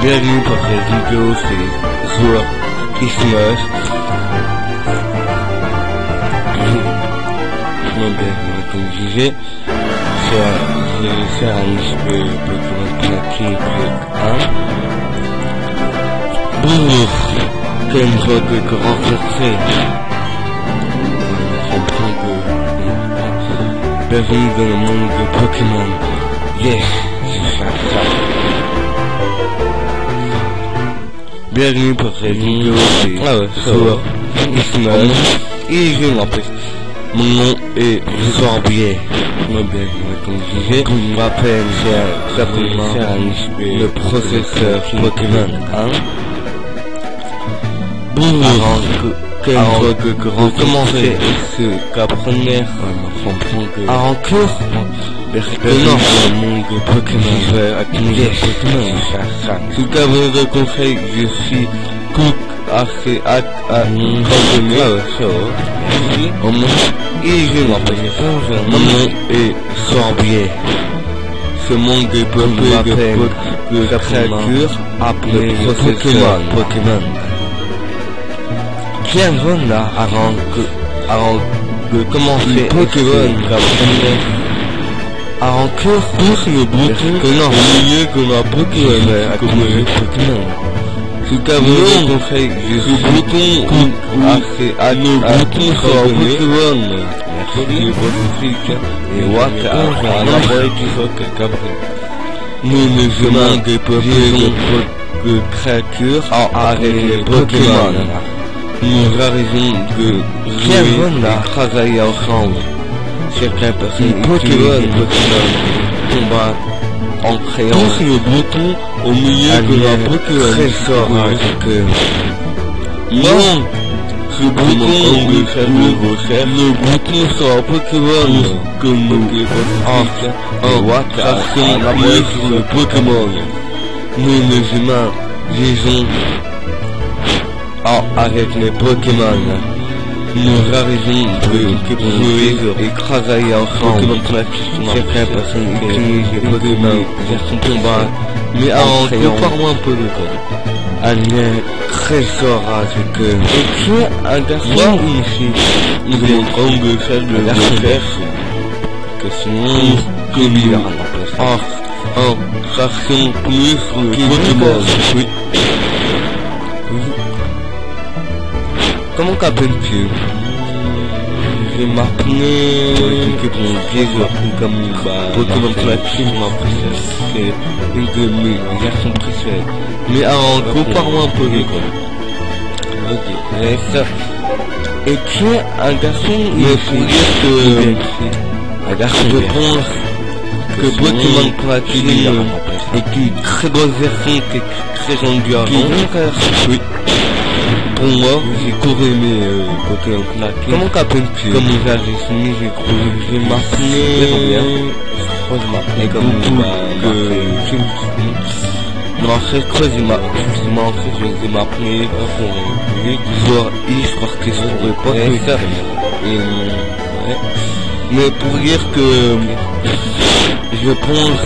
Bienvenue pour cette vidéo, c'est Zour Christmas. Mon bienvenue, comme je disais, je vais faire un petit peu de pratique 1. Bonjour, quelle joie de rencontrer. Bienvenue dans le monde de Pokémon. Yes, c'est ça. Bienvenue pour cette vidéo, c'est Zour Christmas. Et je m'appelle. Mon nom est Zorbier. Mon bienvenue, comme je disais, je m'appelle le processeur Pokémon 1. Bonjour, avant de commencer la première aventure, non, le monde de Pokémon, je vais accueillir Pokémon. Tout cas, vous de conseil, je suis cook assez à consommer. Et je m'appelle, mon nom est Sorbier. Ce monde de Pokémon, de créatures appelées Pokémon. Tiens, là, avant de commencer Pokémon, avant que pousse le bouton au milieu que la Pokémon comme le Pokémon. Tout cas, vous conseille, je suis bouton assez à nos boutons sur Pokémon. Merci, votre fric. Et Waka, un abonné qui soit quelqu'un. Nous, les humains des Pokémon de créatures avec les Pokémon. Nous arrivons de jouer et travailler ensemble. Certaines personnes Pokémon combat en créant pousse le bouton au milieu de la Pokémon trésor que non, ce bouton le bouton sur la Pokémon que nous appuyons sur le Pokémon. Nous les humains vivons avec les Pokémon. Nous arrivons de jouer et travailler ensemble. Certaines personnes utilisent les Pokémon vers son combat, mais avant que parlons un peu de quoi. Un lien très fort avec eux. Et tu es un garçon ou une fille? Nous demandons de faire de la recherche. Que sinon, que bien. Un garçon plus Pokémon. Oui. Comment qu'appelles-tu? Je vais m'appeler comme Pokémon Platine, c'est une de mes versions préférées. Mais avant tout, parlons un peu de quoi. Ok, et tu es un garçon ou une fille? Un garçon. Je pense que Pokémon Platine est une très bonne version qui est très rendue avant. Oui. Pour moi, j'ai couru mes Pokémon Platine. Comment qu'appelles-tu? Comme les Agismi, j'ai couru. Je vais m'appeler. Je m'appelais comme non, c'est quoi, je vais m'appeler Zour Is parce que je pourrais pas tout ça. Mais pour dire que je pense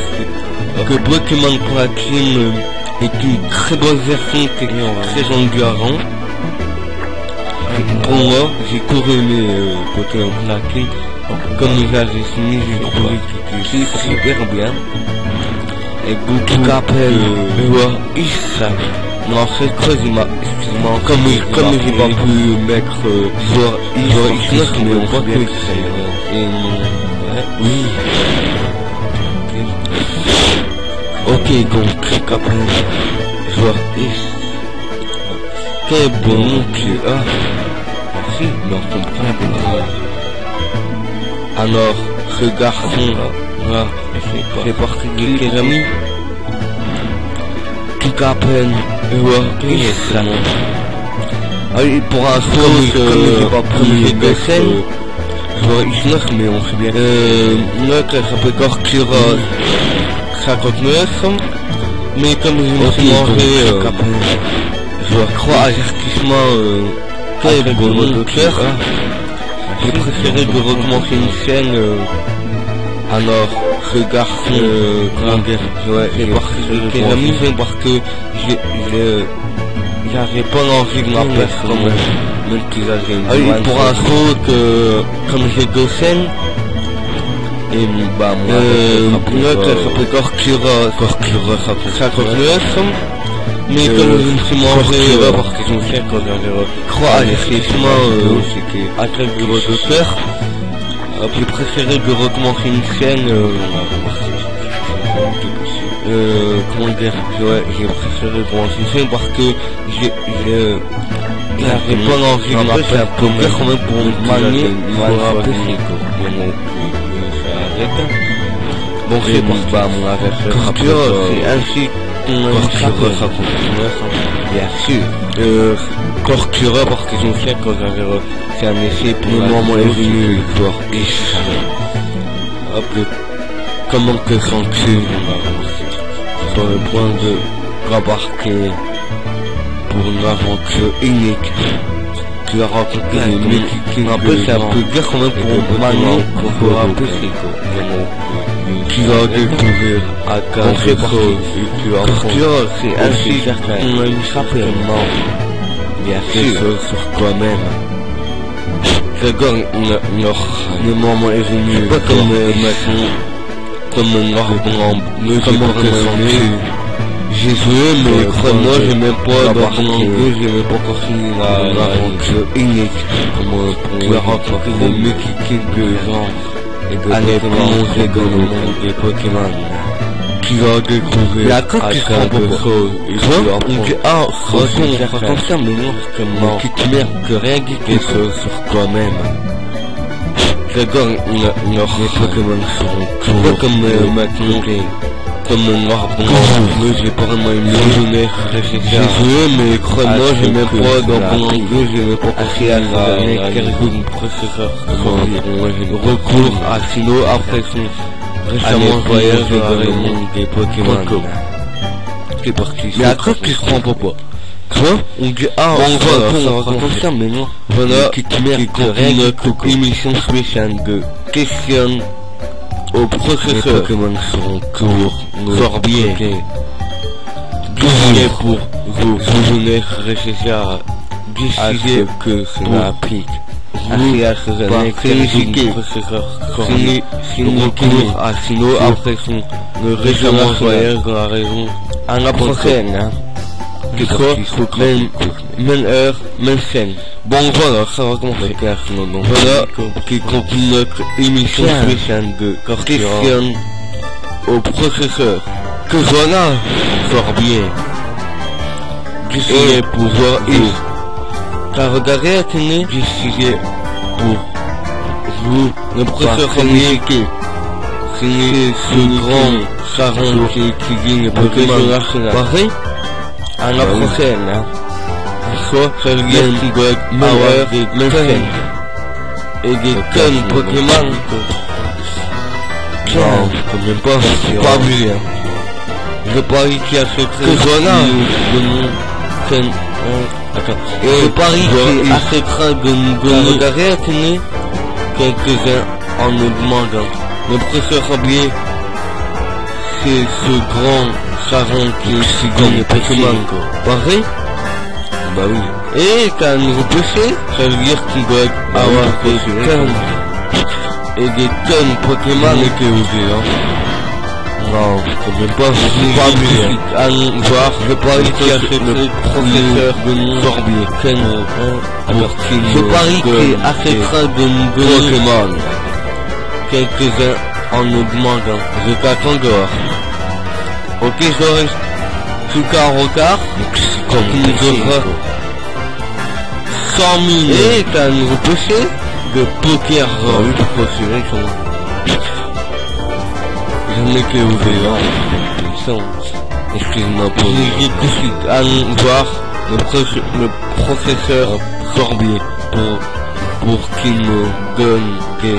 que Pokémon Platine est une très bonne version qui est très rendue avant. Pour moi, j'ai couru mes Pokémon Platine. Comme les Agismi, j'ai trouvé que c'est super bien. Et beaucoup qu'appelle Zour Is. Non, c'est quoi, excuse-moi, comme j'ai pas pu mettre Zour Is, mais on voit que c'est. Oui. Ok, donc, qu'appelle Zour Is. Quel bon nom tu as. Merci, mais on comprend bien. Alors, ce garçon là, c'est parti de quel ami? Qui qu'appelle Zour Is. Ah oui, pour un saut, comme j'ai pas pu de scène, Zour Is, mais on sait bien. Notre s'appelle Gorkira 59, mais comme je me suis mangé, je crois avertissement, quel bon nom de cœur. J'ai préféré de recommencer une scène Alors, ce garçon, c'est parce que j'avais pas l'envie de m'appeler quand même qu'ils avaient pour info que, comme j'ai deux scènes, et bah, moi, ça s'appelle Corcura, ça mais comme je me suis mangé, parce que je me fais quand j'avais croire, effectivement, c'était un très gros auteur. J'ai préféré de recommencer une scène, comment dire, j'ai préféré recommencer une scène parce que j'avais pas l'envie de m'appeler un peu quand même pour me manier, pour rappeler, bon, c'est pas mon adversaire, c'est ainsi bien sûr, Corcura parce que je me fais quand j'avais fait un essai pour le moment est venu fort comment que Franck sur le point de rembarquer pour une aventure unique. Tu as rencontré des mecs qui rappellent, c'est un peu dire quand même pour maintenant qu'on peut rappeler tu vas découvrir à quelque chose et tu vas apprendre. C'est ainsi qu'on a eu certainement bien sûr sur toi-même. Le moment est venu, pas comme maintenant, comme un arbre, mais comment j'ai joué, mais crois-moi, j'ai même pas dans mon angle, j'ai même pas continué l'aventure unique, comme pour la rencontrer des mecs qui gens. Allez plonger dans le monde des Pokémon. Tu vas découvrir à quelque chose. Et tu vas apprendre ça, mais non, qui te merde que rien dit quelque chose sur toi-même. Les Pokémon seront pas comme maintenant, comme un arbre, mais j'ai pas vraiment une journée. J'ai joué, mais crois-moi, j'ai même pas dans mon angle, j'ai même pas compris à quel processeur. Recours à Sino après son récemment voyage dans le monde des Pokémon. C'est parti. Mais à quoi tu te prends pas? Quoi? On dit, on raconte ça, mais non. Voilà, qui continue notre émission spéciale de questions au processeur. Les Pokémon seront courts, sorbiers, désignés pour vous venez réfléchir à décider que cela applique. Recours à Sino après son récemment voyage dans la raison à la prochaine, même heure, même scène. Bon voilà, ça va commencer. Voilà qui continue notre émission spéciale de questions au processeur. Que voilà, fort bien. Décidé pour voir car regardez la télé, décidé pour vous, le processeur communiqué. C'est ce grand savant qui étudie les Pokémon. Pareil, à la prochaine, soit ça veut dire qu'il doit avoir des tonnes et des tonnes Pokémon. Non, je peux même pas vu, hein. Je parie qu'il y a ce trésor-là, et je parie qu'il est assez craint de nous regarder à tenir quelques-uns en nous demandant. Le professeur Rabier, c'est ce grand savant qui est aussi dans les Pokémon, pareil? Bah oui. Et t'as un nouveau péché, ça veut dire qu'il doit avoir des tonnes et des tonnes Pokémon et que vous hein. Non, je peux même pas vu. Allons voir, je parie qu'il y a le professeur de nous Sorbier. Je parie qu'il est assez craint de nous Pokémon. Quelques-uns en nous demandant. Je t'attends dehors. Ok, je reste tout car au quart. Comme il nous offre 100 000. Et t'as un nouveau péché de poker. Oui, je peux assurer que je n'ai que ouvert. Excuse-moi pour allons voir le professeur Sorbier pour qu'il me donne des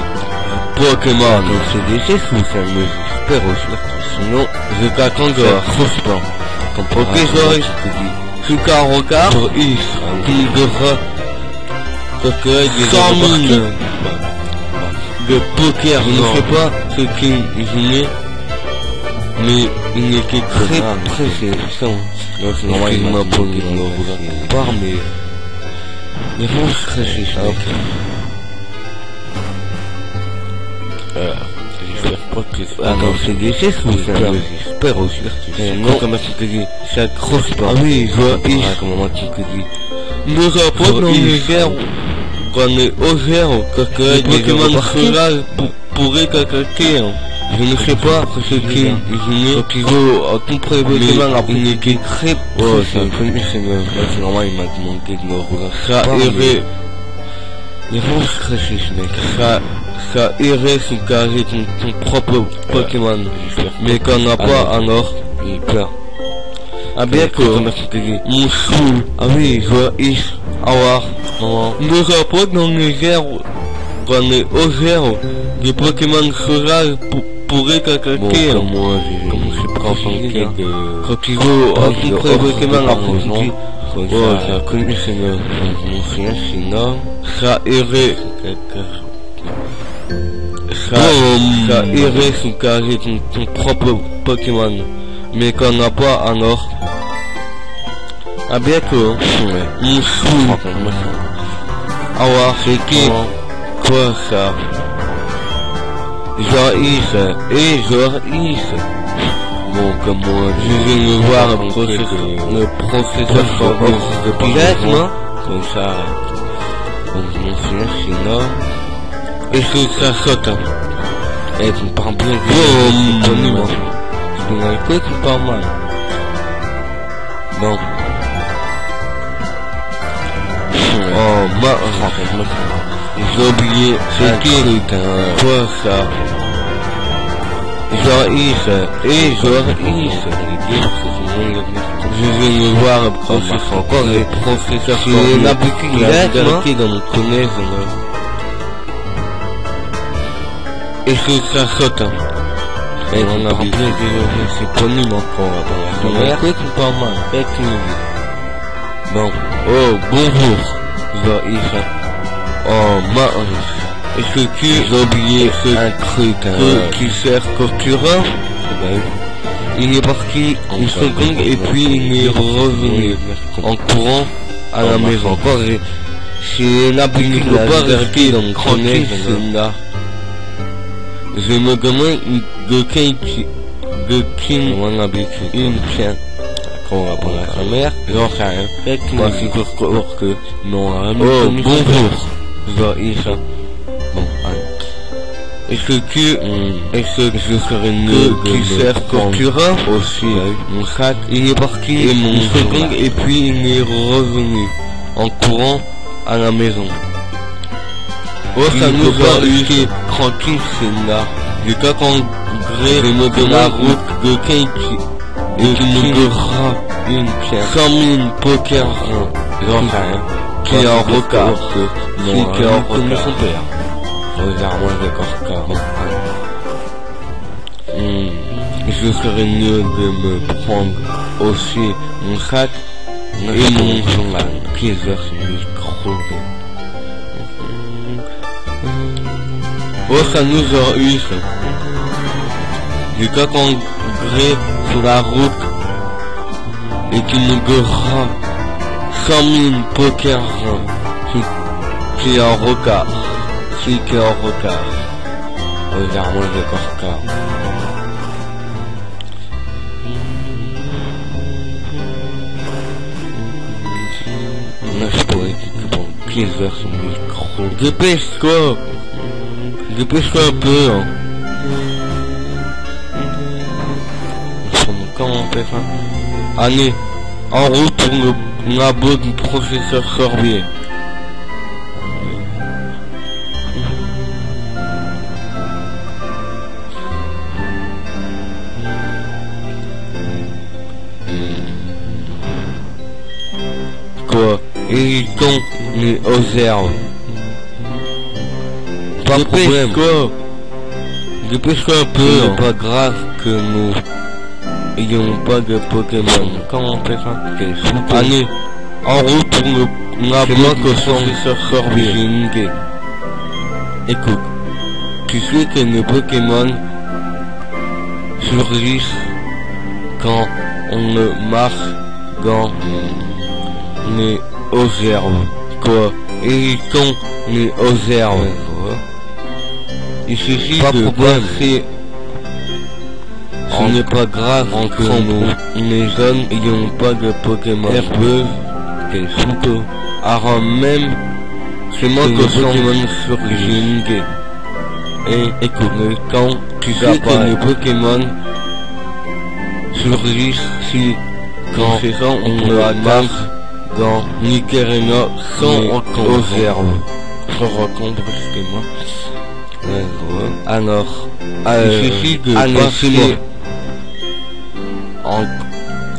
Pokémon. Donc c'est des gestes ou c'est un musique super aussi. Sinon, je t'attends dehors. Ok, j'aurai tout car au quart. Il devra 100 000 de poker. Je ne sais pas ce qu'il jouait, mais il était très réjouissant. Excuse-moi pour le part, mais il est vraiment très réjouissant. J'espère pas que c'est... Attends, c'est des gestes ou c'est un... J'espère aussi. Non, comme tu dis, ça accroche pas. Ah oui, je vois, comment tu dis. Nous apportons dans les airs, quand on est aux airs, parce que les Pokémon sauvages pourraient cacater. Je ne sais pas ce qu'il jouait, quand il veut comprendre les Pokémon, après il était très... Oh, c'est normal, il m'a demandé de me regarder. Ça irait... Il est vraiment stressé ce mec. Ça irait sous carré ton propre Pokémon. Mais quand on n'a pas, alors il pleure. Ah bien que mon chou, ah oui, je vois Ish, Awar, nous apporte dans les airs, quand on est aux airs, des Pokémon sauvages pourraient cacater. Bon, moi, je prends son quai de... Quand il veut rencontrer les Pokémon, après il dit... Oh, j'ai connu ce nom, mon chien, sinon, ça irait, ça irait sous carré ton propre Pokémon, mais qu'on n'a pas alors. À bientôt, mon chou, alors c'est qui, quoi ça, Joris. Bon, comme moi, je vais me voir le professeur de pilote, non? Comme ça, donc mon chien, sinon, et c'est ça saute. Et tu me parles bien, c'est connu, moi. Tu me écoutes, tu parles mal. Bon. Oh, j'ai oublié, c'est qui, quoi ça? Joris, je vais me voir le professeur, encore le professeur, c'est l'habitude, il a été dans mon collège, et c'est ça saute, et on a bien c'est connu encore, dans la écoute, c'est pas mal, et tu me dis, bon, oh, bonjour, Joris, oh, est-ce que j'ai oublié un truc qui sert Cocura? Il est parti une seconde et puis il est revenu en courant à la maison. C'est l'habitude de pas rester dans le crâne, là. Je me demande de qui mon habitude il tient. Quand on va prendre à sa mère, j'en sais rien. Moi, c'est que non, oh, bonjour, Joris. Bon, allez. Est-ce que je serais mieux qui sert Cocura aussi, mon sac, il est parti et mon seconde et puis il est revenu en courant à la maison. Oh, ça nous a eu tranquille, c'est là. Du cas qu'en gré, je me donne la route de Keiki et qui nous donnera une pierre. 100 000 poker, j'en sais rien. Qui est en regard, qui est en regard son père. Regarde-moi le corps. Je serais mieux de me prendre aussi mon sac et mon journal qui exerce le micro. Oh, ça nous a eu ça. Du cas qu'on gré sur la route et qui nous donnera 100 000 poker qui est en regard. Qui est en regard. Regarde-moi le corps. Je pourrais qui exerce le micro. Dépêche-toi un peu. Comment on fait ça? Allez, en route pour le labo du professeur Sorbier. Quoi? Héritons les aux herbes. Pas de problème. Dépêche-toi un peu. C'est pas grave que nous ayons pas de Pokémon. Comment on fait ça? Allez, en route pour le labo que professeur Sorbier. J'ai une idée. Écoute, Tu sais que les Pokémon surgissent quand on marche dans les aux herbes. Quoi? Évitons les aux herbes. Il suffit de passer. Ce n'est pas grave entre nous, les jeunes n'ayons pas de Pokémon herbeux, qu'elles sont avant même seulement que Pokémon surgissent. Et écoute, quand tu sais que les Pokémon surgissent, si quand on le marche dans Nicarena sans aux herbes. Sans rencontre, excusez-moi. Alors, il suffit de passer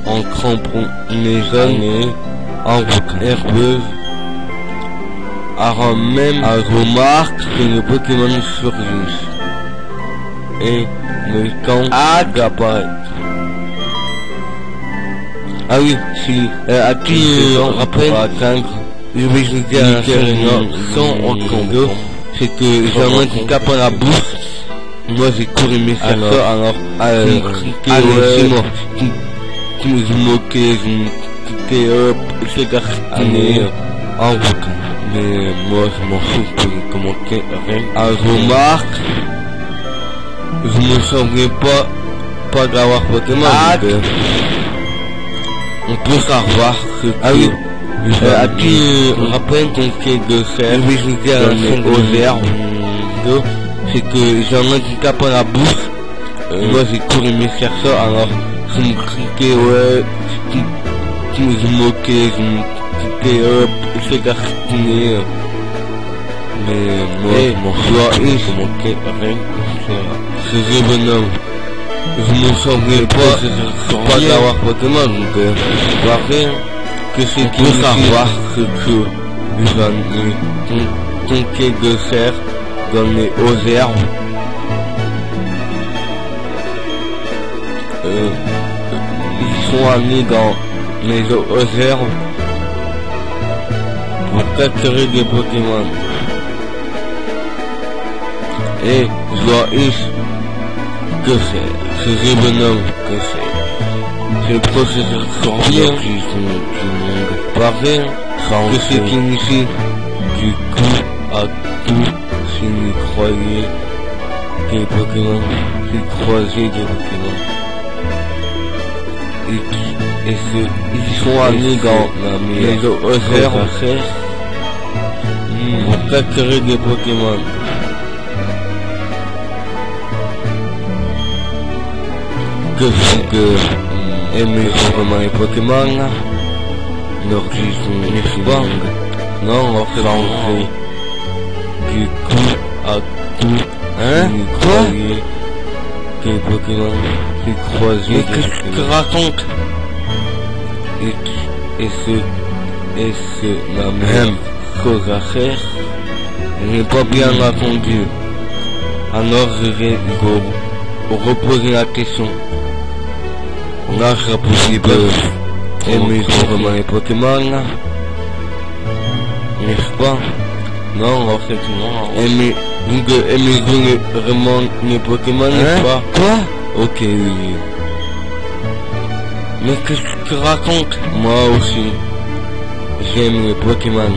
en crampon les jeunes en herbeuse avant même à remarquer que les Pokémon surgissent et le temps d'apparaître. Ah oui, si à qui rappelle atteindre je vais jeter à la sans encombre, c'est que j'ai un handicap à la bouche. Moi j'ai couru mes chercheurs, alors c'est moi qui me moquais, je me garçonné en route. Mais moi je m'en fous de commenter rien. À remarque, je me semblais pas d'avoir Pokémon. On peut savoir que à qui rappelle qu'on fait de faire aux herbes, c'est que j'ai un handicap à la bouche. Moi j'ai couru mes chercheurs, alors je me criquais, je me moquais, je me criquais, je garçonnais. Mais moi je m'en fous, je moquais rien. C'est bonhomme. Je me semblais pas d'avoir Pokémon, donc parfait. Que c'est qu'il faut savoir ce que j'en ai tenté de faire dans les aux herbes. Ils sont allés dans les aux herbes pour capturer des Pokémon. Et je dois que c'est ce bonhomme que c'est le processus survient du monde parfait que c'est initié du coup à tout si nous croyez des Pokémon, si croisez des Pokémon et ils sont allés dans les herbes pour capturer des Pokémon. Que aimer vraiment les Pokémon, leur disons les souvent, non, on fait l'enlever du coup à coup, quoi? Que les Pokémon qui croisent. Mais qu'est-ce que tu racontes? Et c'est la même chose à faire. Je n'ai pas bien entendu. Alors je vais vous reposer la question. Là, je serai possible aimer vraiment les Pokémon, n'est-ce pas? Non, en fait, non. Aimer vraiment les Pokémon, n'est-ce pas? Quoi? Ok, oui. Mais qu'est-ce que tu racontes? Moi aussi, j'aime les Pokémon.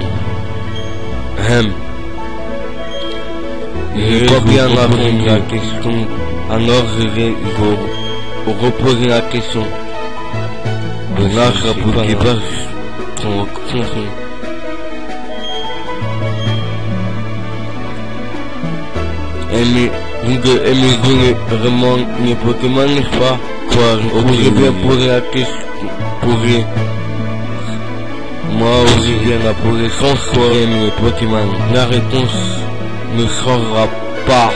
Je n'ai pas bien entendu la question, alors je vais vous reposer la question. Là, je ne pas ton conseil. Aimez-vous vraiment les Pokémon, n'est-ce pas? Quoi? Je pourrais bien poser la question. Moi aussi, je viens la poser sans fois aimer les Pokémon. La réponse ne changera pas.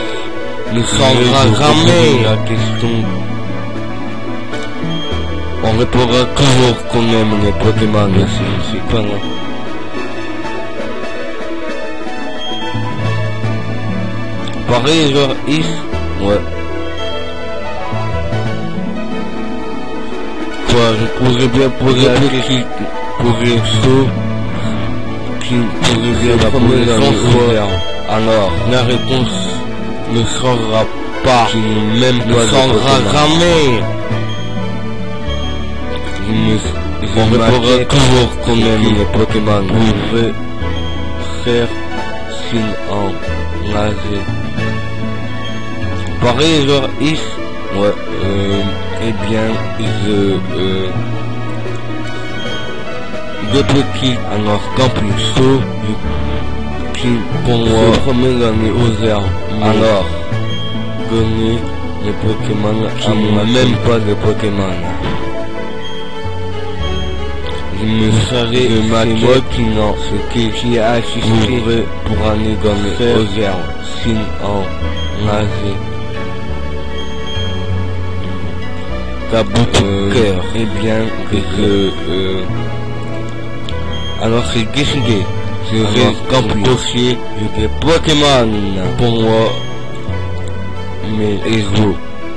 Ne changera jamais la question. On répondra toujours qu'on aime les Pokémon, c'est pas là. Pareil, genre Is, ouais. Quoi, je pourrais bien poser la question, pourrais qui pourrait bien la poser sans fois. Alors, la réponse ne changera pas, qui n'est même pas ne changera jamais. On répondra toujours qu'on aime les Pokémon. Vous pouvez faire signe en nager. Pareil, genre, ouais, eh bien, depuis qu'il alors campus chaud, qui pour moi promène l'année aux airs, alors gagner les Pokémon, qui n'ont même pas de Pokémon. Je me serais de ma moi qui n'en ce qui a assisté pour aller gagner aux airs, signe en nager. Kabuto cœur, et bien que alors c'est Gishige, je vais campocher des Pokémon pour moi, mais héros,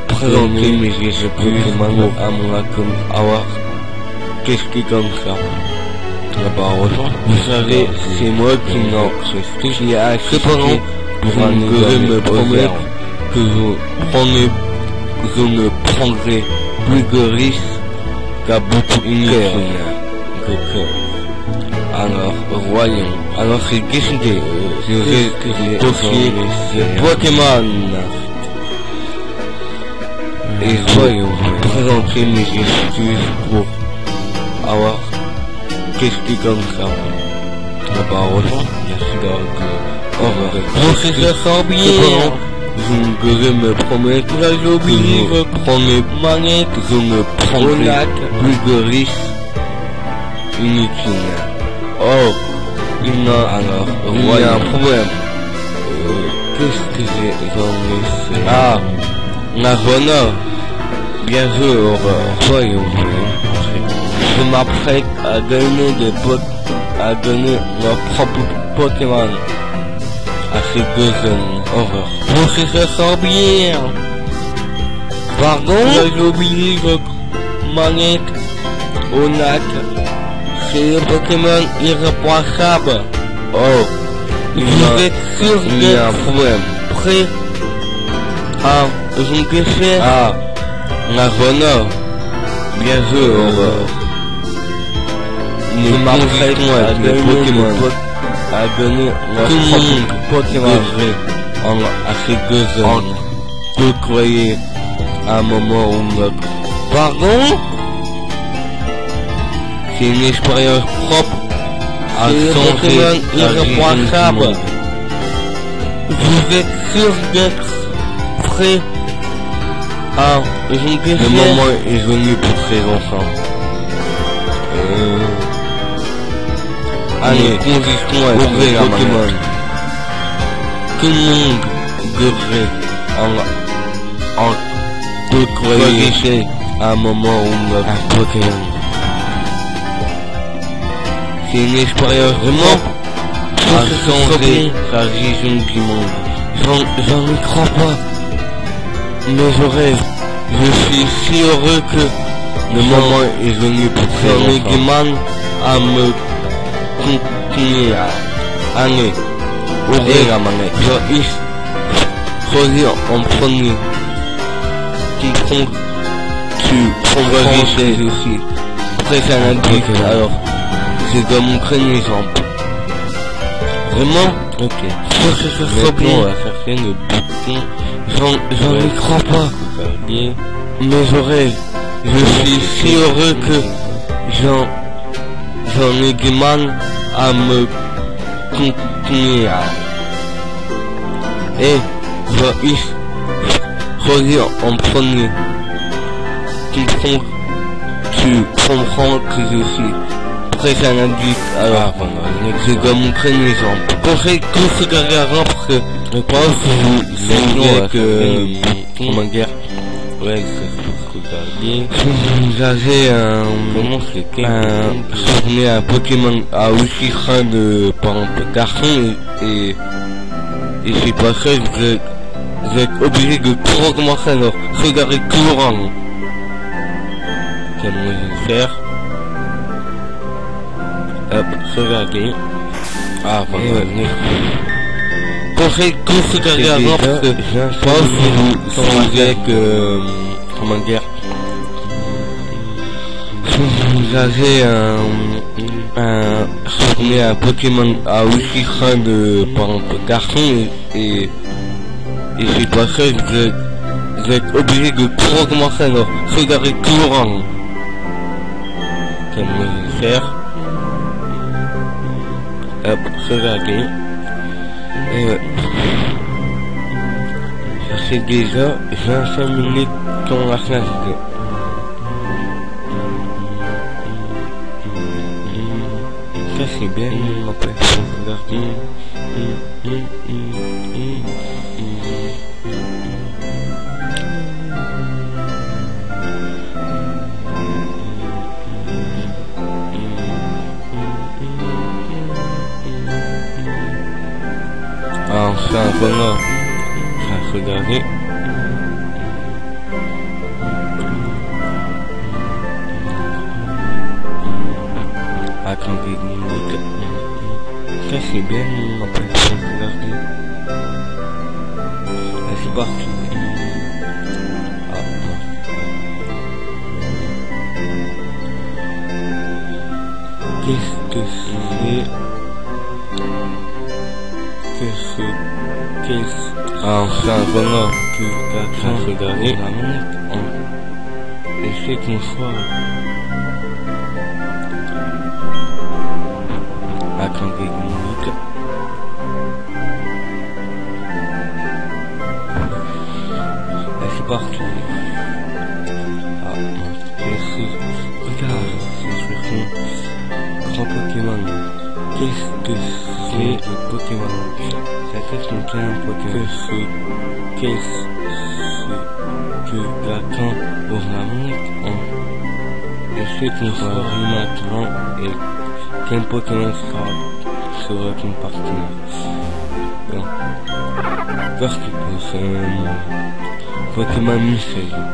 présenter mes Pokémon à moi comme avoir qu'est-ce qui comme ça. Là-bas, vous savez, c'est moi qui n'en sais qui a assisté pour un me promettre que je ne prendrai plus de risques qu'à beaucoup de cœur. Alors, voyons. Alors, c'est Gishige. Je vais cocher le Pokémon. Et voyons, présenter mes excuses pour avoir qu'est-ce qui comme ça. Là-bas, bien sûr que... Professeur Sorbier. Je vais me promettre que je prendrai manette, je ne prendrai plus de risques inutiles. Oh, il y a un problème. Qu'est-ce que j'en ai fait? Ah, la honneur. Bien sûr, voyons. Je m'apprête à donner leur propre Pokémon à ces deux jeunes. Horreur. Professeur Sorbier. Pardon? J'ai oublié votre manette au lac. C'est le Pokémon irréprochable. Oh. Vous êtes sûr qu'il y a un problème. Prêt à vous pêcher? Ah. La honneur. Bien sûr. Je m'apprête à donner Pokémon. À donner leur propre Pokémon à ces deux hommes. Vous croyez à un moment ou l'autre. Pardon? C'est une expérience propre à changer irréprochable. Vous êtes sûr d'être prêt à une question? Le moment est venu pour ces enfants. Allez, conditions à ouvrir la Pokémon. Tout le monde devrait en peut croire à un moment où un Pokémon. C'est une expérience vraiment à changer la vision du monde. J'en y crois pas. Mais je rêve. Je suis si heureux que le moment est venu pour faire mes Pokémon à me continuer à aller ouvrir la manette. Je vais choisir en premier. Quiconque tu prendras chez aussi. Après ça l'indique, alors je dois montrer une exemple. Vraiment? Ok. Je vais faire le bouton. J'en y crois pas. Mais je rêve. Je suis si heureux que j'en ai du mal à me continuer à... Et je vais choisir en premier. Tu comprends que je suis très analytique. Alors, je dois montrer une exemple. Conseil tout ce derrière parce que je pense que vous que comment dire. Ouais, c'est bien. Vous avez un Pokémon à aussi train de par exemple garçon et c'est pas ça, vous êtes obligé de tout recommencer alors. Regardez toujours en quel mot je vais faire. Hop, regardez. Ah, voilà. Pour conseille que vous regardez avant parce que je pense que vous êtes, comment dire, si vous avez un Pokémon à aussi fin de, par exemple, garçon et c'est pas ça, vous êtes obligé de tout recommencer alors, regardez toujours en comme je vais faire. Hop, regardez. Et ça fait déjà 25 minutes qu'on a fait la vidéo. Ça c'est bien, après regardez. Ah, c'est un bonheur. Enfin, regardez. Attendez une minute. Ça c'est bien, après regardez. Là, c'est parti. Ah, qu'est-ce que c'est? Ah, c'est un bonheur que quelqu'un regardait la montre et c'est qu'on soit. Attendez une minute. Là, c'est parti. Ah, qu'est-ce que regarde, c'est sur son grand Pokémon. Qu'est-ce que c'est le Pokémon? Ça fait son plein Pokémon. Qu'est-ce que quelqu'un ornamente et c'est qu'on soit maintenant et quel Pokémon sera une partenaire. Bon. Parce que c'est un Pokémon mystérieux.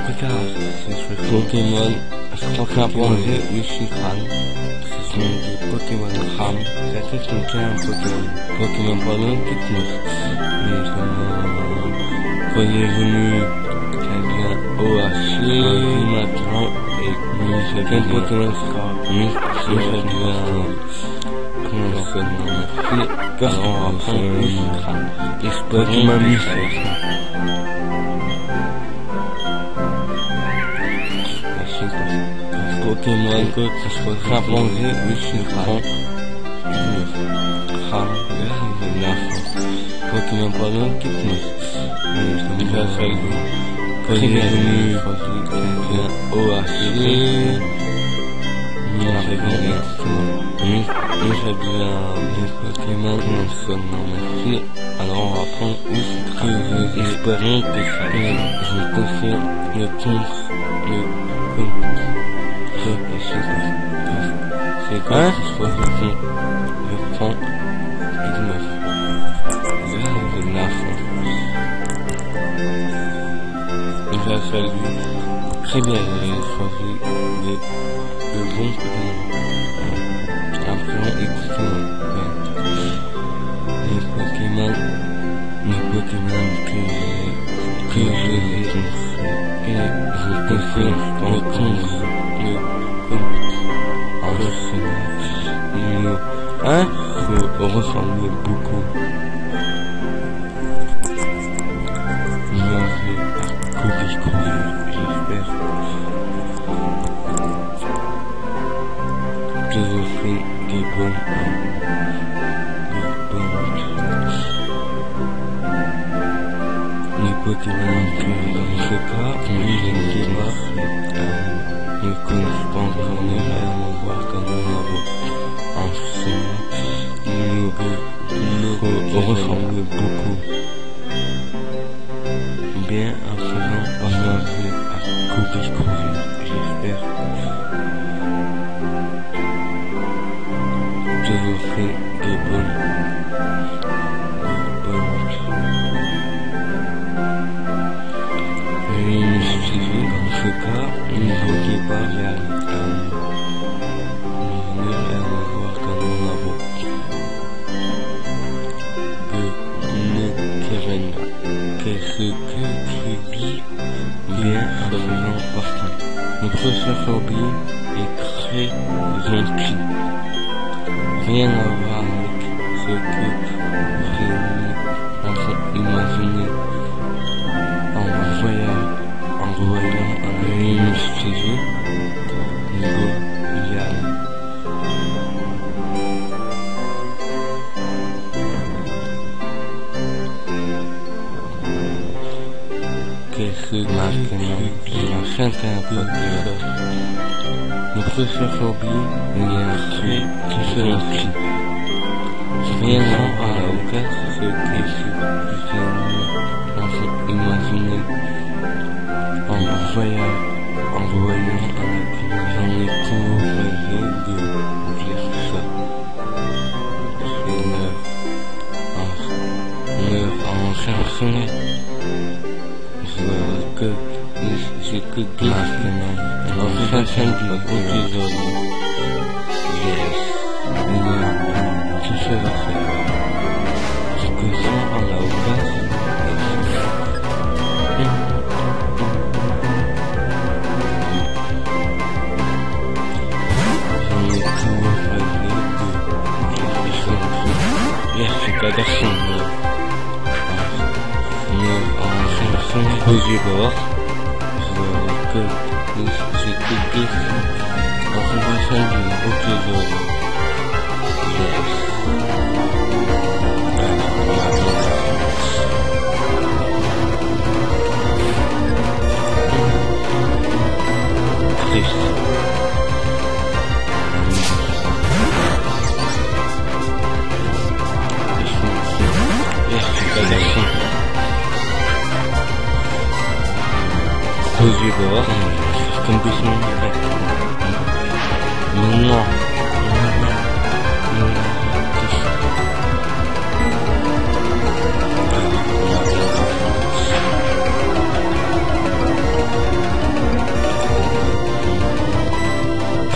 Regarde, c'est ce Pokémon. Je crois qu'un plongé, Ushikran, ce sont des Pokémon Ram, ça fait son cas un Pokémon Ballon qui pousse. Mais quand il est venu, quelqu'un OHC, maintenant, et c'est qu'un Pokémon Scar, mais c'est bien, comment ça se nomme, parce qu'on apprend Ushikran, et ce Pokémon mystérieux. Pokémon que ce soit rapplongé, Ushikran, Ram, Pokémon Ballon qui pousse. Mais je me fais quand il est venu, quelqu'un OHC, nous j'ai bien des Pokémon qui nous sont merci. Alors on va prendre Ushikran, espérons que ça je confirme le contre, c'est quoi? Je prends 19. Là, de la fin. Il a fallu très bien choisi de bons Pokémon. Après, écoutez, les Pokémon que je les construis et je confie dans le contre. Hein? Faut ressembler beaucoup. Merci à Kobe, j'espère. Je vous fais des bonnes les Pokémon que dans ce cas, je ne sais pas, ne connaissent pas encore les rêves, on va voir comme on va ensemble, nous ressemblent beaucoup. Bien à présent, on va à Kobe, j'espère. Je vous fais des bonnes. Dans ce cas, il ne faut pas y aller. On va voir comment claustrophobie est très gentille. Rien à voir avec ce que vous imaginez en voyant un anesthésie. Qu'est-ce que maintenant la certaine population la claustrophobie est un trait très gentil. Rien à voir avec ce que vous imaginez en voyant un j'en ai pour essayer de dire ça. En cherchant que c'est que maintenant en cherchant du épisode tu seras fait ce que sont en la hauteur garçon aux yeux bords que c'est que en formation du épisode triste. Aux yeux dehors, comme doucement. Non.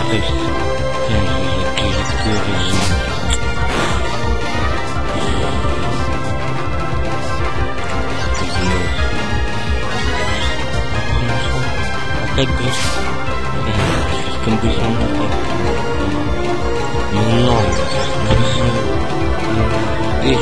Triste. Comme besoin mais non, et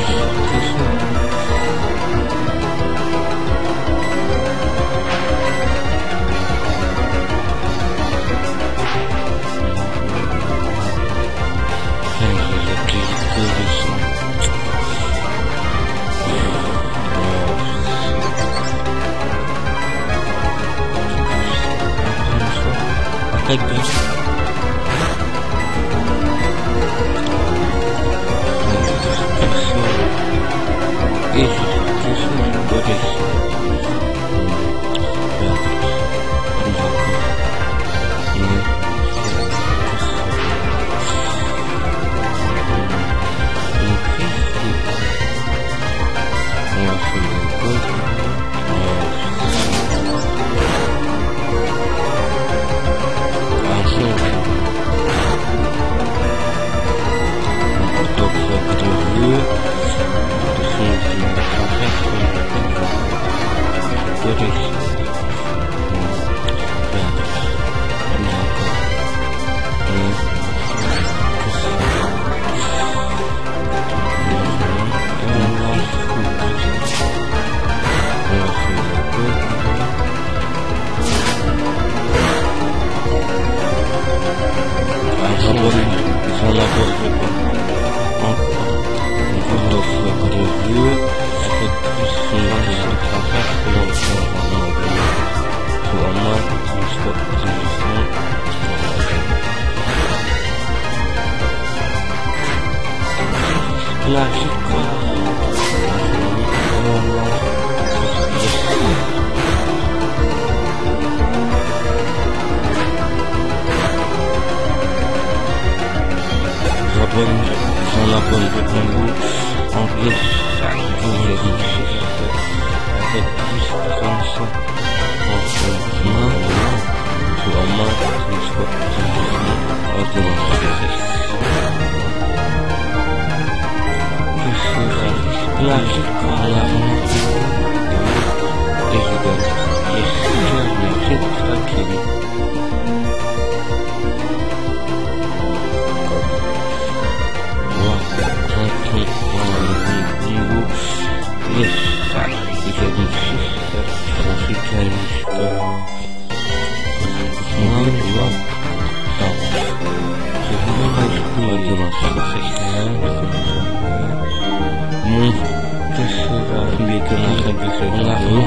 oublié que ma fin de cette vidéo.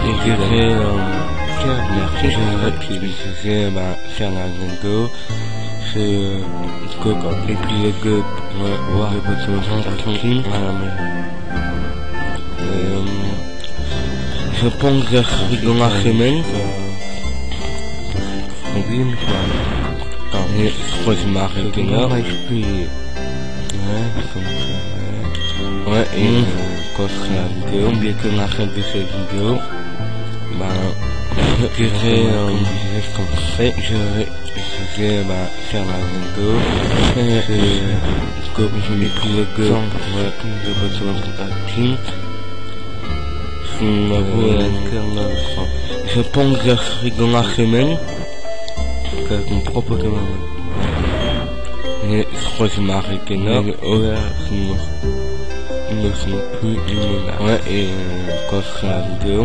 Et je dirais, merci, je dirais que je vais faire la vidéo. C'est que l'épisode que voir les personnages tranquilles. Je pense que c'est dans la semaine. Oui, mais je crois que je m'arrête une heure et puis ouais, et quand je ferai la vidéo, bien que la fin de cette vidéo, je dirais, je vais faire la vidéo, comme je m'écris que de votre acting, je pense que je serai dans la semaine, avec mon propre caméra. Et je crois que je m'arrête une heure, ne sont plus immunables. Ouais, et quand je ferai la vidéo,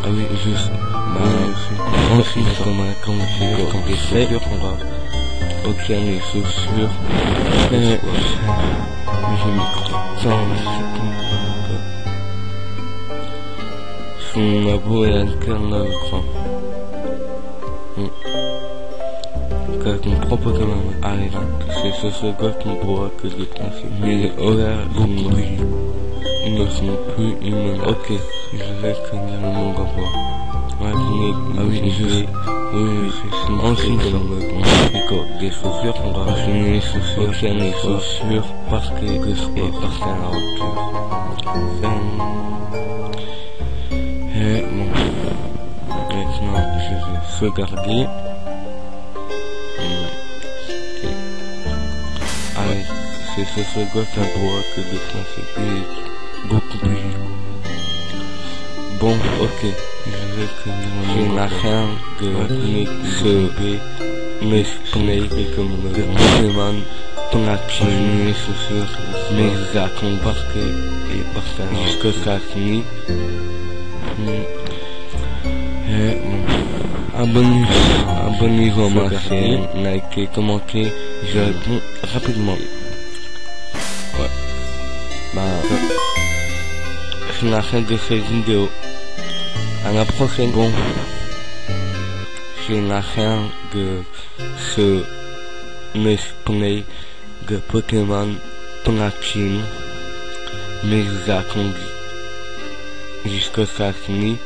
ah oui, juste, ensuite, comme les chaussures, on va obtenir les chaussures, j'ai mis son abo et un kernel, je crois. Avec mon propre caméra. Allez, c'est ce gars qu'on pourra que je pense. Mais les horaires ne sont plus humains. Ok, je vais connaître mon gars. Ouais, ah oui, oui, ensuite, des chaussures, on va finir les chaussures, les chaussures, parce que parce qu'à la hauteur. Et bon, maintenant, je vais sauvegarder. Allez, c'est ce gars qu'on pourra que de penser beaucoup plus. Bon, ok, je vais que la fin de m'expliquer comme le demande ton action, mes chaussures, mes actions parce que jusque ça finit. Et bon, abonnez-vous à ma chaîne, likez, commentez, je réponds rapidement. Ouais. C'est la fin de cette vidéo. À la prochaine. Bon. C'est la fin de ce display de Pokémon Platine. Mes actions jusqu'à ça finit.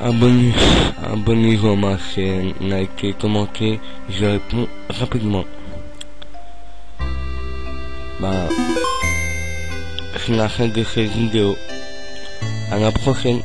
Abonnez-vous à ma chaîne, likez, commentez, je réponds rapidement. C'est la fin de cette vidéo. À la prochaine.